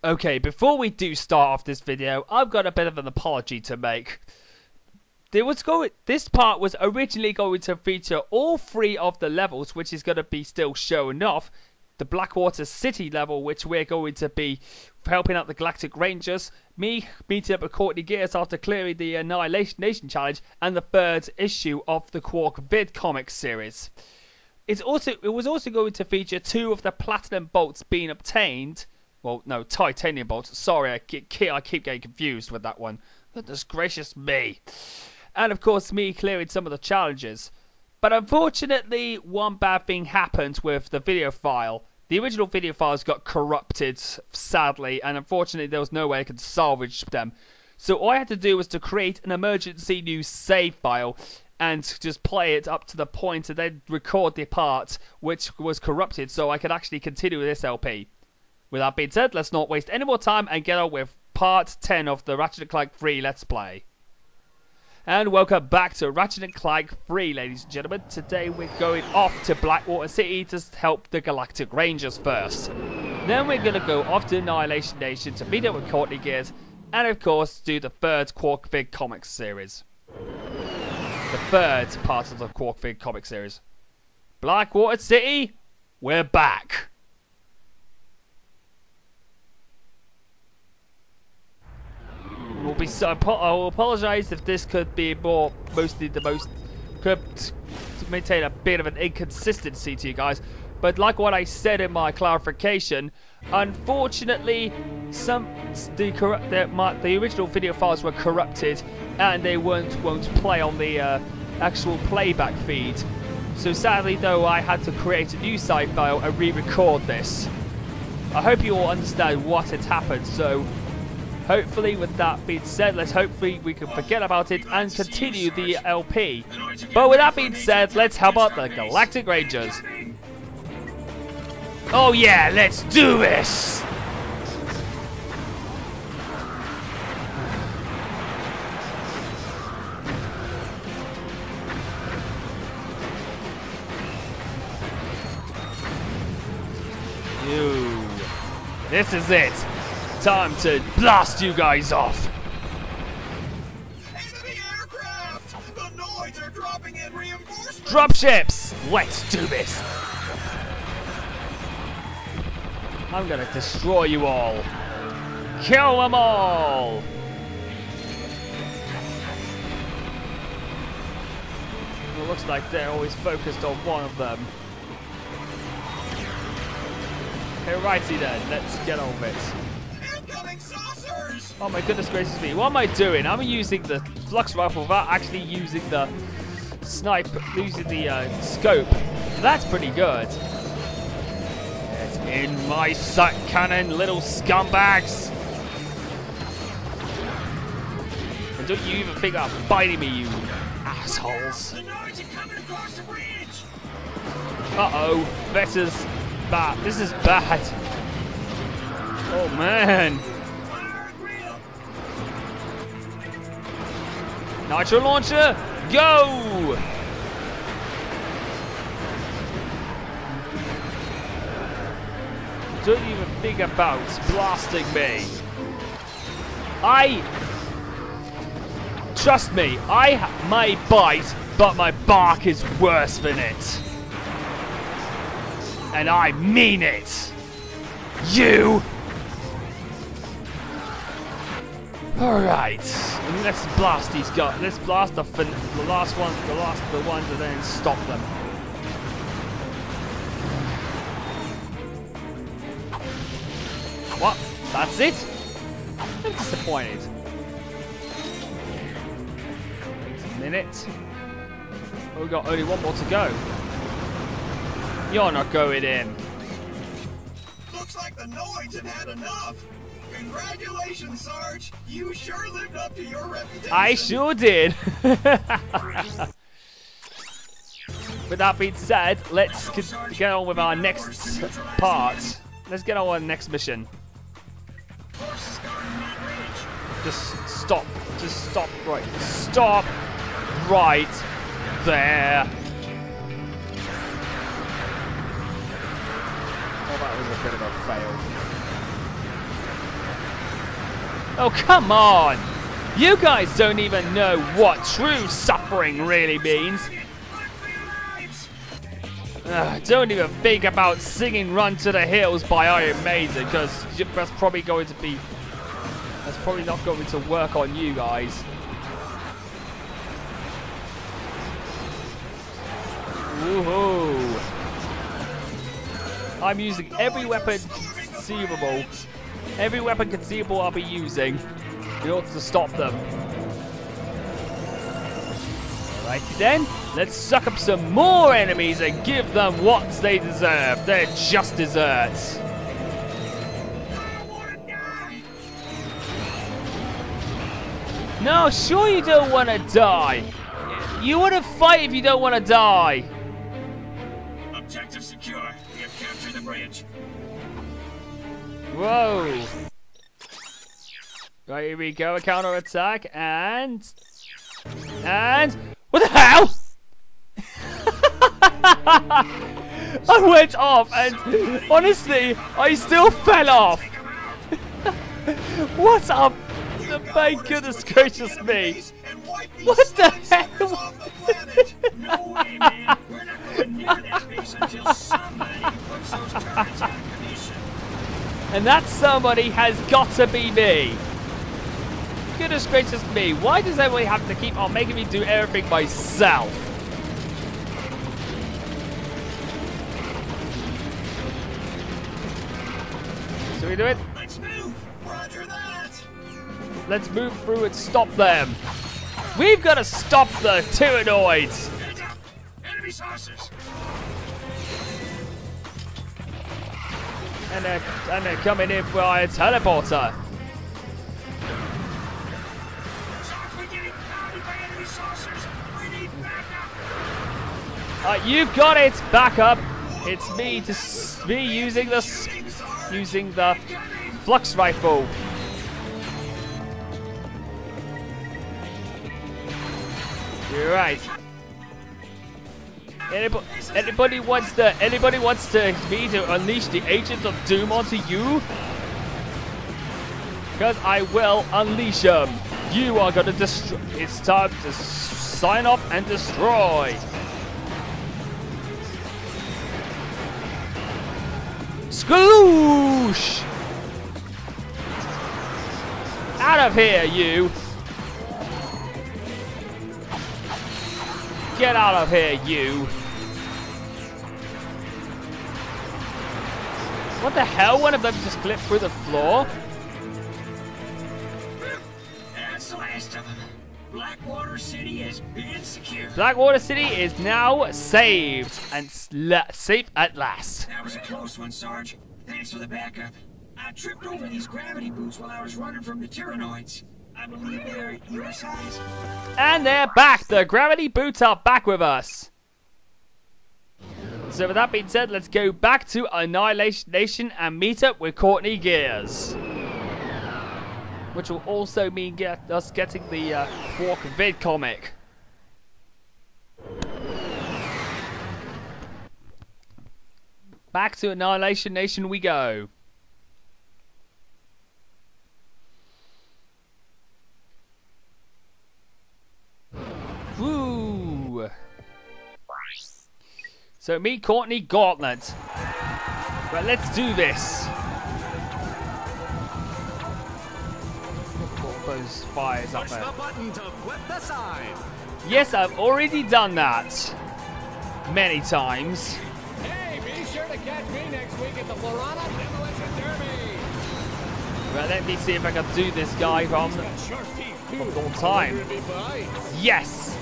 Okay, before we do start off this video, I've got a bit of an apology to make. This part was originally going to feature all 3 of the levels, which is going to be still showing off. The Blackwater City level, which we're going to be helping out the Galactic Rangers, me meeting up with Courtney Gears after clearing the Annihilation Nation challenge, and the 3rd issue of the Qwark Vid-Comic series. It was also going to feature 2 of the platinum bolts being obtained. Well, no, titanium bolts. Sorry, I keep getting confused with that one. Goodness gracious me. And of course, me clearing some of the challenges. But unfortunately, one bad thing happened with the video file. The original video files got corrupted, sadly, and unfortunately there was no way I could salvage them. So all I had to do was to create an emergency new save file and just play it up to the point and then record the part which was corrupted so I could actually continue with this LP. With that being said, let's not waste any more time and get on with part 10 of the Ratchet Clank 3 Let's Play. And welcome back to Ratchet Clank 3, ladies and gentlemen. Today we're going off to Blackwater City to help the Galactic Rangers first. Then we're going to go off to Annihilation Nation to meet up with Courtney Gears, and of course do the 3rd Qwark Vid-Comic series. The 3rd part of the Qwark Vid-Comic series. Blackwater City, we're back. I will apologise if this could be could maintain a bit of an inconsistency to you guys, but like what I said in my clarification, unfortunately the original video files were corrupted and they won't play on the actual playback feed. So sadly though, I had to create a new save file and re-record this. I hope you all understand what had happened. So hopefully, with that being said, hopefully we can forget about it and continue the LP. But with that being said, let's help out the Galactic Rangers. Oh yeah, let's do this! This is it. Time to blast you guys off. Enemy aircraft! The Noids are dropping in reinforcements! Dropships! Let's do this. I'm gonna destroy you all. Kill them all! It looks like they're always focused on one of them. Alrighty then, let's get on with it. Incoming saucers! Oh my goodness gracious me, what am I doing? I'm using the flux rifle without actually using the scope. That's pretty good. It's in my sight cannon, little scumbags. And don't you even think about biting me, you assholes. The Noids are coming across the bridge! Uh-oh, this is bad. This is bad. Oh man. Nitro launcher, go! Don't even think about blasting me. Trust me, I may bite, but my bark is worse than it. And I mean it. You. All right, let's blast these guys. Let's blast the last ones, the ones, and then stop them. What? That's it? I'm disappointed. Wait a minute. Oh, we've got only one more to go. You're not going in. Looks like the Noids have had enough. Congratulations, Sarge. You sure lived up to your reputation. I sure did. With that being said, let's get on with our next part. Let's get on with our next mission. Just stop. Just stop right. Stop right there. Oh, that was a bit of a fail. Oh, come on! You guys don't even know what true suffering really means. Don't even think about singing Run to the Hills by Iron Maiden, because that's probably going to be... That's probably not going to work on you guys. Woohoo! I'm using every weapon conceivable. Every weapon conceivable I'll be using in order to stop them. Alrighty then, let's suck up some more enemies and give them what they deserve. Their just desserts. No, sure you don't want to die. You want to fight if you don't want to die. Objective secure. We have captured the bridge. Whoa. Right, here we go. A counter attack and what the hell? I went off and honestly, I still fell off. What's up? My goodness gracious me. What the hell? No way, man. We're not going near that base until somebody puts those turrets out of commission. And that somebody has got to be me. Goodness gracious me. Why does everybody have to keep on making me do everything myself? Should we do it? Let's move. Roger that. Let's move through and stop them. We've got to stop the Tyhrranoids. Enemy saucers. And they're coming in via teleporter. We're getting pounded by enemy saucers. We need backup. You've got it. Back up. It's me using the flux rifle. You're right. Anybody wants me to unleash the Agent of Doom onto you? Because I will unleash them. You are gonna destroy. It's time to sign off and destroy. Skloosh! Out of here, you! Get out of here, you! What the hell? One of them just clipped through the floor? That's the last of them. Blackwater City has been secured. Blackwater City is now saved and safe at last. That was a close one, Sarge. Thanks for the backup. I tripped over these gravity boots while I was running from the Tyhrranoids. I believe they're your size. And they're back. The gravity boots are back with us. So with that being said, let's go back to Annihilation Nation and meet up with Courtney Gears. Which will also mean us getting the Qwark Vid-Comic. Back to Annihilation Nation we go. Woo! So meet Courtney Gauntlet. But let's do this. Those fires up there. Push the button to flip the side. Yes, I've already done that. Many times. Hey, be sure to catch me next week at the Solona Galaxy. Right, let me see if I can do this guy from all time. Yes!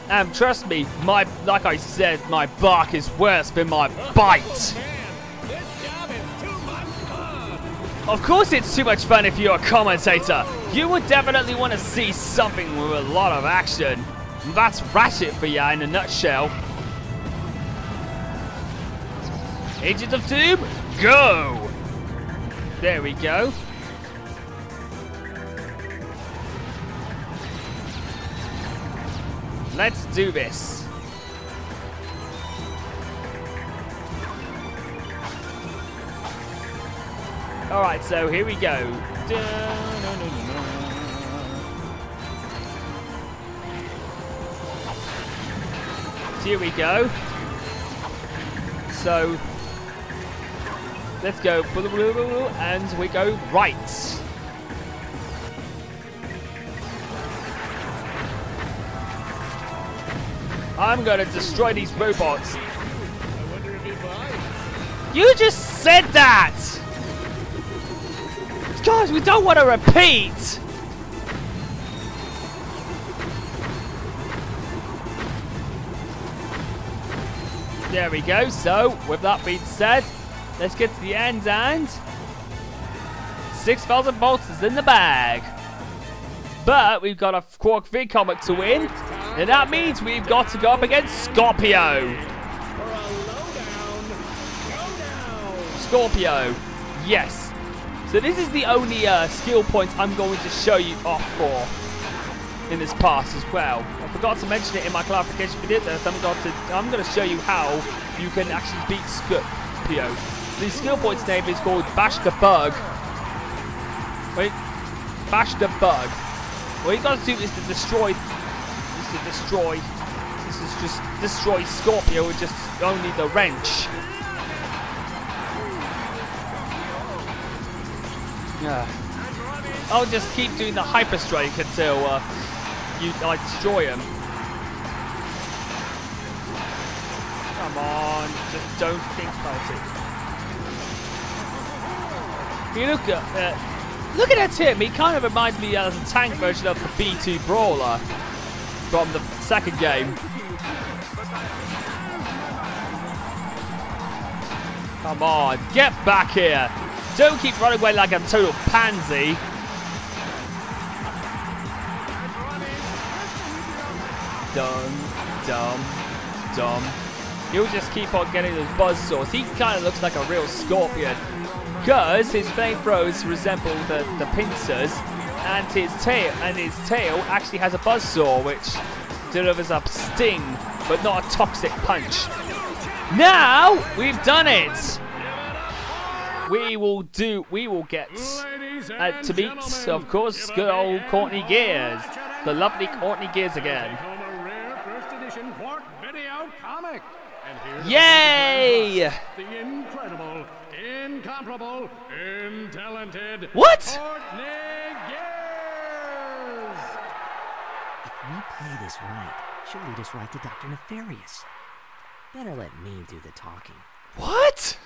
And trust me, like I said, my bark is worse than my bite. Of course it's too much fun if you're a commentator. You would definitely want to see something with a lot of action. That's Ratchet for you in a nutshell. Agent of Doom, go! There we go. Let's do this. Alright, so here we go. Here we go. So let's go, and we go right. I'm gonna destroy these robots. I wonder if he buys. You just said that! Guys, we don't want to repeat! There we go. So, with that being said, let's get to the end, and 6,000 volts is in the bag. But we've got a Qwark Vid-Comic to win, and that means we've got to go up against Scorpio. Scorpio, yes. So this is the only skill point I'm going to show you off for in this pass as well. I forgot to mention it in my clarification video. I'm going to show you how you can actually beat Scorpio. The skill point's name is called Bash the Bug. Wait, Bash the Bug. What you got to do is to destroy. This is just destroy Scorpio with just only the wrench. Yeah. I'll just keep doing the hyper strike until you destroy him. Come on, just don't think about it. You look at him. He kind of reminds me as a tank version of the B2 Brawler from the second game. Come on, get back here. Don't keep running away like a total pansy. Dumb. He'll just keep on getting those buzzsaws. He kind of looks like a real scorpion. Because his flamethrowers resemble the pincers. And his tail actually has a buzzsaw, which delivers a sting, but not a toxic punch. Now, we've done it! We will get to meet, of course, good old Courtney Gears. The lovely Courtney Gears again. Yay! The incredible, incomparable, talented what? Courtney Gears! If we play this right, she'll lead us right to Dr. Nefarious. Better let me do the talking. What?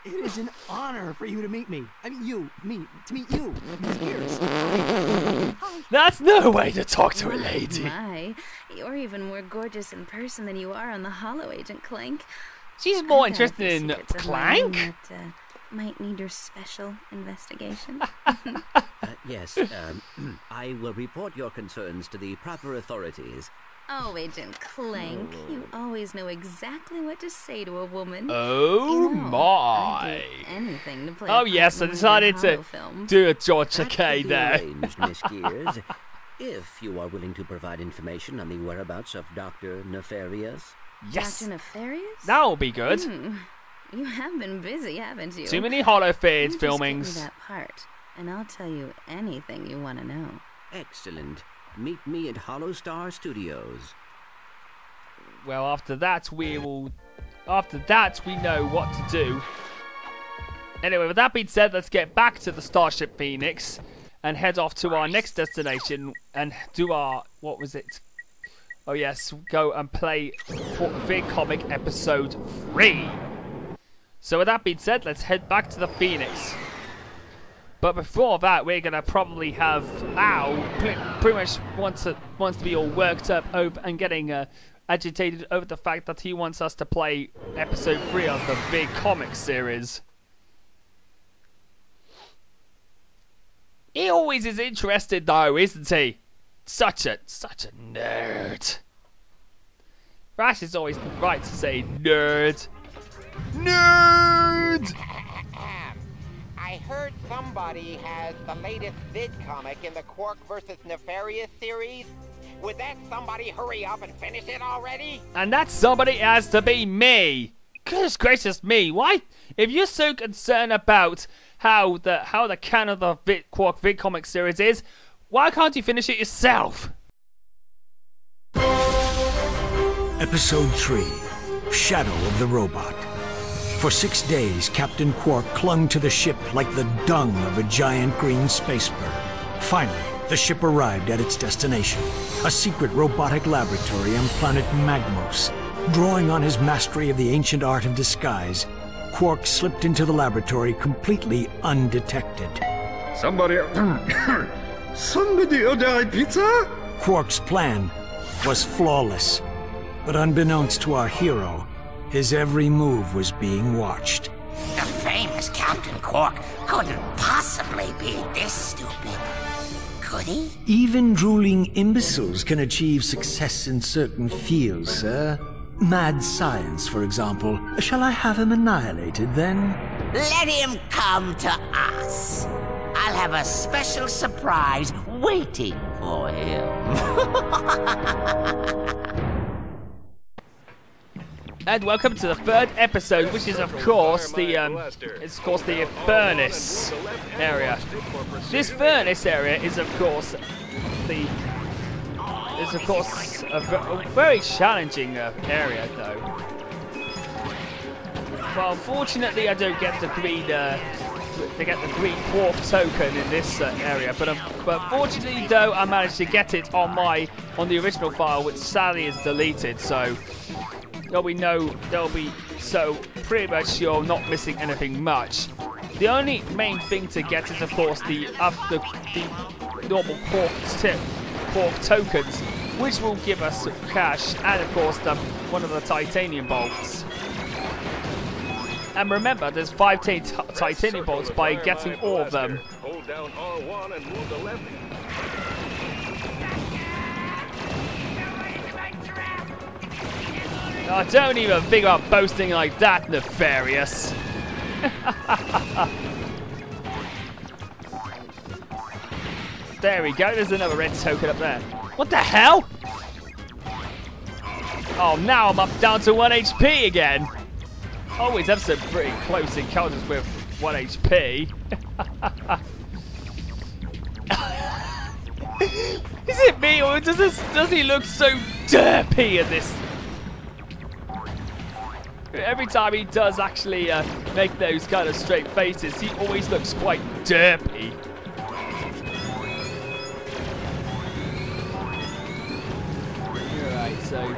It is an honor for you to meet me. I mean, to meet you, Miss Gears. That's no way to talk to a lady. My, you're even more gorgeous in person than you are on the Holo, Agent Clank. She's more interested in Clank? That, might need your special investigation. Yes, I will report your concerns to the proper authorities. Oh, Agent Clank, you always know exactly what to say to a woman. Oh, my. I'd do anything to play oh, yes, I decided to do a George Takei there. Arranged, Miss Gears. If you are willing to provide information on the whereabouts of Dr. Nefarious. Yes. Dr. Nefarious? That will be good. You have been busy, haven't you? Too many Holo Fears You filmings. just give me that part, and I'll tell you anything you want to know. Excellent. Meet me at Holostar Studios. Well, after that, we know what to do. Anyway, with that being said, let's get back to the Starship Phoenix and head off to our next destination and do our, what was it? Oh yes, go and play Vid-Comic Episode 3. So with that being said, let's head back to the Phoenix. But before that, we're going to probably have Al pretty much wants to be all worked up over and getting agitated over the fact that he wants us to play episode 3 of the Vid-Comic series. He always is interested though, isn't he? Such a nerd. Rash is always right to say nerd. Nerd! I heard somebody has the latest vid-comic in the Qwark vs. Nefarious series. Would that somebody hurry up and finish it already? And that somebody has to be me. Goodness gracious me, why? If you're so concerned about how the canon of the Qwark Vid-Comic series is, why can't you finish it yourself? Episode 3, Shadow of the Robot. For 6 days, Captain Qwark clung to the ship like the dung of a giant green space bird. Finally, the ship arrived at its destination, a secret robotic laboratory on planet Magmos. Drawing on his mastery of the ancient art of disguise, Qwark slipped into the laboratory completely undetected. Somebody order a pizza? Qwark's plan was flawless, but unbeknownst to our hero, his every move was being watched. The famous Captain Qwark couldn't possibly be this stupid, could he? Even drooling imbeciles can achieve success in certain fields, sir. Mad science, for example. Shall I have him annihilated, then? Let him come to us. I'll have a special surprise waiting for him. And welcome to the 3rd episode, which is of course the furnace area. This furnace area is of course a very challenging area, though. Well, unfortunately, I don't get the green Qwark token in this area, but fortunately, though, I managed to get it on the original file, which sadly is deleted. So pretty much you're not missing anything much. The only main thing to get is, of course, the normal Qwark tokens, which will give us cash, and of course one of the titanium bolts. And remember, there's 5 titanium bolts by getting all of them. Hold down R1 and move to left. Oh, don't even think about boasting like that, Nefarious. There we go, there's another red token up there. What the hell? Oh, now I'm up down to 1 HP again. Always have some pretty close encounters with 1 HP. Is it me, or does he look so derpy in this? Every time he does actually make those kind of straight faces, he always looks quite derpy. Alright, so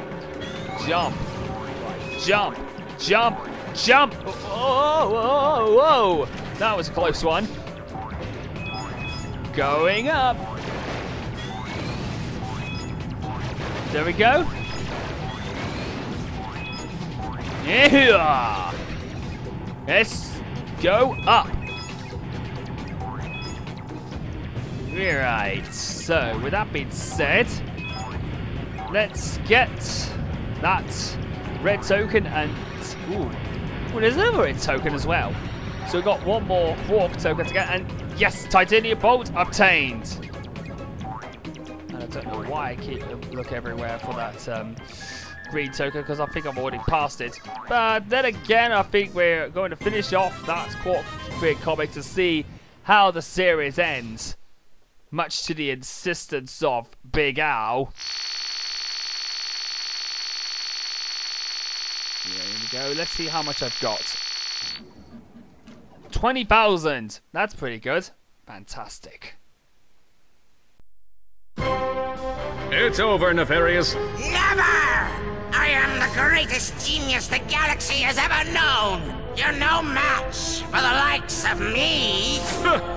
jump. Right, jump. Jump. Jump. Whoa, whoa, whoa. That was a close one. Going up. There we go. Yeah. Let's go up. Right. So, with that being said, let's get that red token and well, there's another red token as well. So we've got one more Qwark token to get, and yes, titanium bolt obtained. And I don't know why I keep look everywhere for that green token, because I think I've already passed it. But then again, I think we're going to finish off that Qwark Vid-Comic to see how the series ends, much to the insistence of Big Al. There we go. Let's see how much I've got. 20,000. That's pretty good. Fantastic. It's over, Nefarious. Never! I am the greatest genius the galaxy has ever known. You're no match for the likes of me.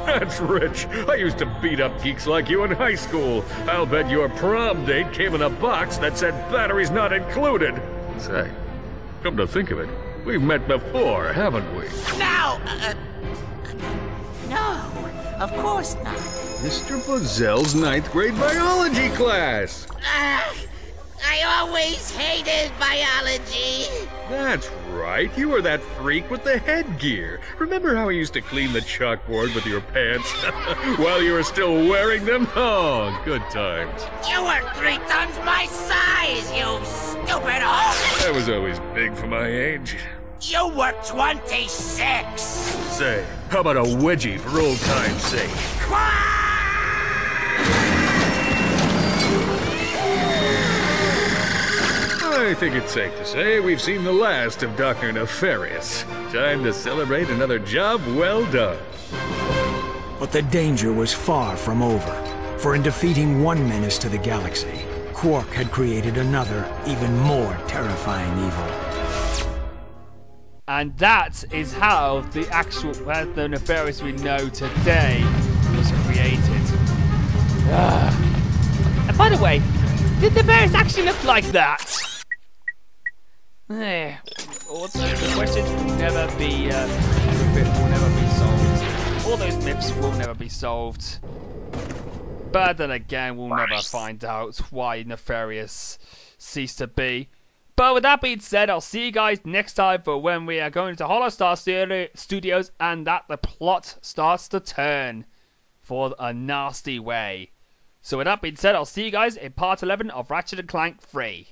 That's rich. I used to beat up geeks like you in high school. I'll bet your prom date came in a box that said batteries not included. Say, come to think of it, we've met before, haven't we? No, of course not. Mr. Buzzell's 9th grade biology class. I always hated biology. That's right, you were that freak with the headgear. Remember how I used to clean the chalkboard with your pants while you were still wearing them? Oh, good times. You were 3 times my size, you stupid hole. I was always big for my age. You were 26! Say, how about a wedgie for old time's sake? I think it's safe to say we've seen the last of Dr. Nefarious. Time to celebrate another job well done. But the danger was far from over, for in defeating one menace to the galaxy, Qwark had created another, even more terrifying evil. And that is how the actual the Nefarious we know today was created. And by the way, did Nefarious actually look like that? The questions will never be solved. All those myths will never be solved. But then again, we'll never find out why Nefarious ceased to be. But with that being said, I'll see you guys next time for when we are going to Holostar Studios and that the plot starts to turn for a nasty way. So with that being said, I'll see you guys in part 11 of Ratchet & Clank 3.